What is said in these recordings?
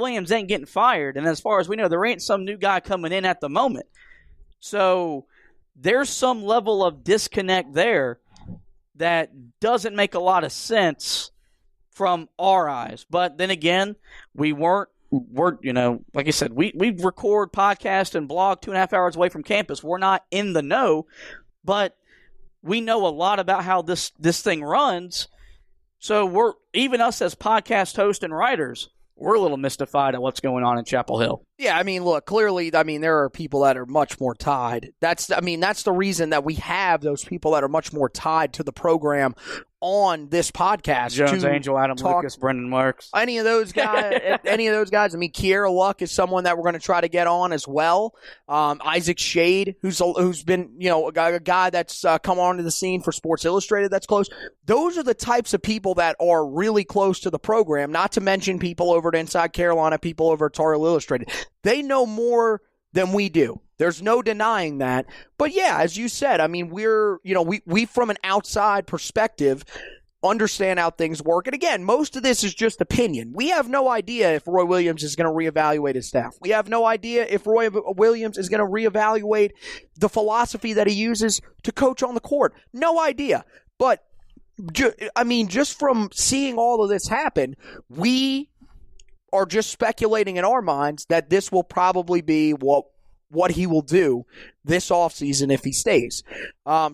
Williams ain't getting fired, and as far as we know, there ain't some new guy coming in at the moment. So there's some level of disconnect there that doesn't make a lot of sense from our eyes. But then again, we're like I said, we record, podcast, and blog 2.5 hours away from campus. We're not in the know, but we know a lot about how this thing runs. So even us as podcast hosts and writers, we're a little mystified at what's going on in Chapel Hill. Yeah, I mean, look, clearly, I mean, there are people that are much more tied. That's the reason that we have those people that are much more tied to the program on this podcast. Jones, Angel, Adam Lucas, Brendan Marks. Any of those guys. I mean, Kiera Luck is someone that we're going to try to get on as well. Isaac Shade, who's been, a guy that's come onto the scene for Sports Illustrated that's close. Those are the types of people that are really close to the program, not to mention people over at Inside Carolina, people over at Tar Heel Illustrated. They know more than we do. There's no denying that. But yeah, as you said, I mean, we from an outside perspective understand how things work. And again, most of this is just opinion. We have no idea if Roy Williams is going to reevaluate his staff. We have no idea if Roy Williams is going to reevaluate the philosophy that he uses to coach on the court. No idea. But just from seeing all of this happen, we are just speculating in our minds that this will probably be what he will do this offseason if he stays.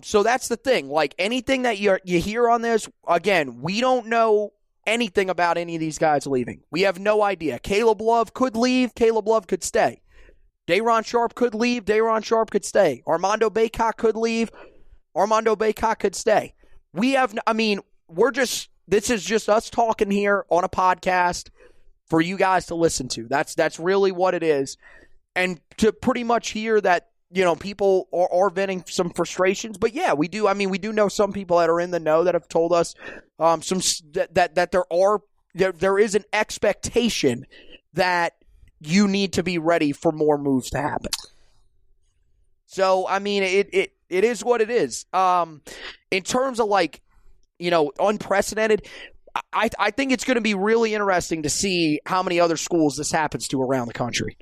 So that's the thing. Like, anything that you hear on this, again, we don't know anything about any of these guys leaving. We have no idea. Caleb Love could leave. Caleb Love could stay. Day'Ron Sharpe could leave. Day'Ron Sharpe could stay. Armando Bacot could leave. Armando Bacot could stay. This is just us talking here on a podcast for you guys to listen to. That's really what it is. And to pretty much hear that, people are venting some frustrations. But yeah, we do. I mean, we do know some people that are in the know that have told us that there is an expectation that you need to be ready for more moves to happen. So, I mean, it is what it is. In terms of unprecedented, I think it's going to be really interesting to see how many other schools this happens to around the country.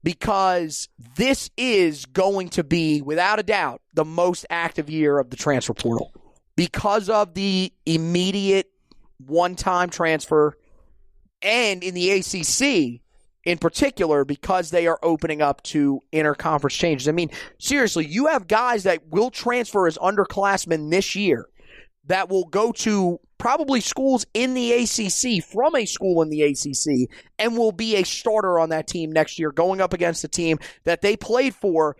Because this is going to be, without a doubt, the most active year of the transfer portal. Because of the immediate one-time transfer, and in the ACC in particular, because they are opening up to interconference changes. I mean, seriously, you have guys that will transfer as underclassmen this year that will go to probably schools in the ACC, from a school in the ACC, and will be a starter on that team next year, going up against a team that they played for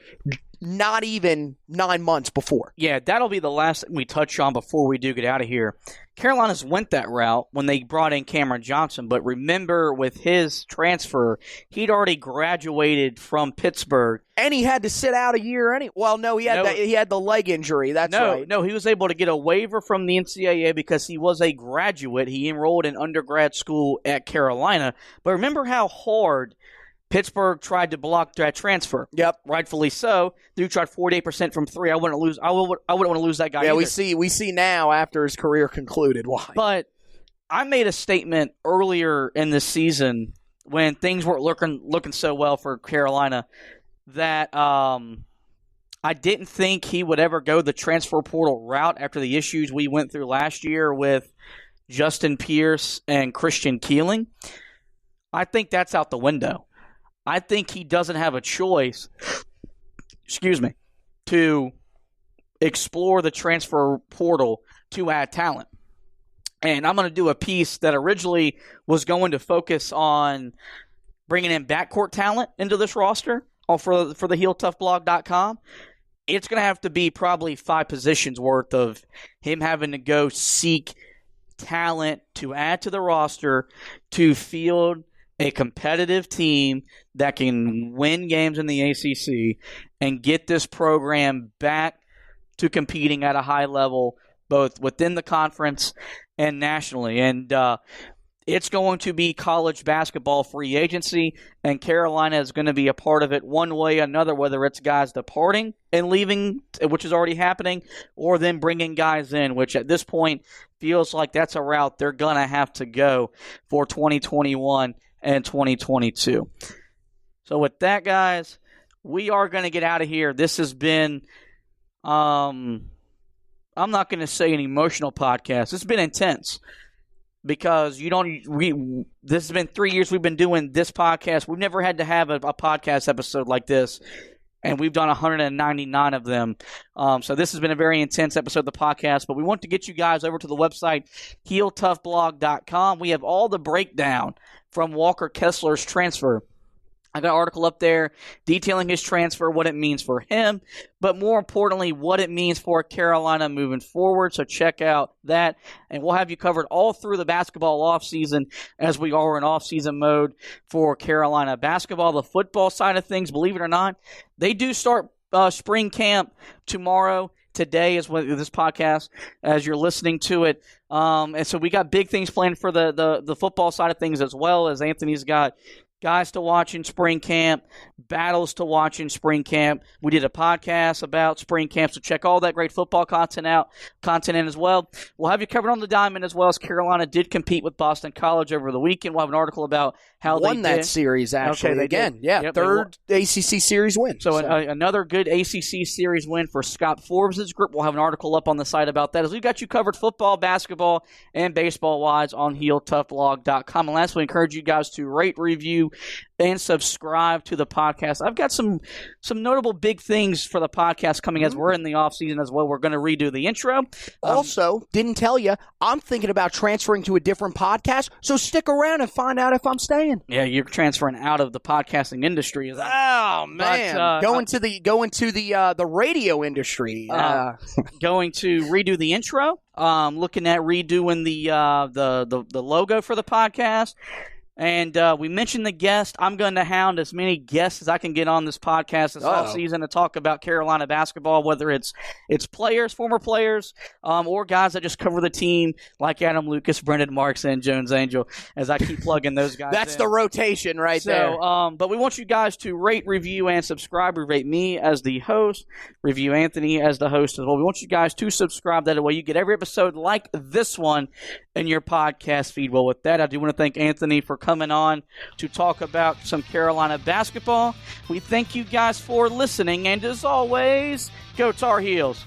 not even 9 months before. Yeah, that'll be the last thing we touch on before we do get out of here. Carolina's went that route when they brought in Cameron Johnson, but remember with his transfer, he'd already graduated from Pittsburgh. And he had to sit out a year anyway. Well, no, he had the leg injury. That's right. No, he was able to get a waiver from the NCAA because he was a graduate. He enrolled in undergrad school at Carolina. But remember how hard Pittsburgh tried to block that transfer. Yep, rightfully so. Dude tried 48% from three. I wouldn't want to lose that guy. Yeah, either. we see now after his career concluded why. But I made a statement earlier in this season when things weren't looking so well for Carolina that I didn't think he would ever go the transfer portal route after the issues we went through last year with Justin Pierce and Christian Keeling. I think that's out the window. I think he doesn't have a choice, to explore the transfer portal to add talent. And I'm going to do a piece that originally was going to focus on bringing in backcourt talent into this roster for the HeelToughBlog.com. It's going to have to be probably 5 positions worth of him having to go seek talent to add to the roster to field a competitive team that can win games in the ACC and get this program back to competing at a high level, both within the conference and nationally. And it's going to be college basketball free agency, and Carolina is going to be a part of it one way or another, whether it's guys departing and leaving, which is already happening, or then bringing guys in, which at this point feels like that's a route they're going to have to go for 2021 in 2022. So with that, guys, we are going to get out of here. This has been, I'm not going to say an emotional podcast. It's been intense because this has been 3 years we've been doing this podcast. We've never had to have a podcast episode like this, and we've done 199 of them. So this has been a very intense episode of the podcast, but we want to get you guys over to the website, HeelToughBlog.com. We have all the breakdown from Walker Kessler's transfer. I got an article up there detailing his transfer, what it means for him, but more importantly, what it means for Carolina moving forward. So check out that, and we'll have you covered all through the basketball offseason as we are in offseason mode for Carolina basketball. The football side of things, believe it or not, they do start spring camp tomorrow. Today is when this podcast, as you're listening to it. And so we got big things planned for the football side of things, as well as Anthony's got guys to watch in spring camp, battles to watch in spring camp. We did a podcast about spring camp, so check all that great football content in as well. We'll have you covered on the diamond, as well as Carolina did compete with Boston College over the weekend. We'll have an article about how they won that series, actually. Okay, again. Did. Yeah, yep, third ACC series win. So. Another good ACC series win for Scott Forbes' group. We'll have an article up on the site about that, as we've got you covered football, basketball, and baseball-wise on HeelToughBlog.com. And lastly, we encourage you guys to rate, review, and subscribe to the podcast. I've got some notable big things for the podcast coming as we're in the off season as well. We're going to redo the intro. Also, didn't tell you, I'm thinking about transferring to a different podcast, so stick around and find out if I'm staying. Yeah, you're transferring out of the podcasting industry. Oh man, going to the radio industry. Going to redo the intro. Looking at redoing the logo for the podcast. And we mentioned the guest. I'm going to hound as many guests as I can get on this podcast this offseason to talk about Carolina basketball, whether it's players, former players, or guys that just cover the team, like Adam Lucas, Brendan Marks, and Jones Angel, as I keep plugging those guys That's in. the rotation right there. But we want you guys to rate, review, and subscribe. Rate me as the host, review Anthony as the host as well. We want you guys to subscribe. That way you get every episode like this one in your podcast feed. Well, with that, I do want to thank Anthony for coming on to talk about some Carolina basketball. We thank you guys for listening, and as always, go Tar Heels.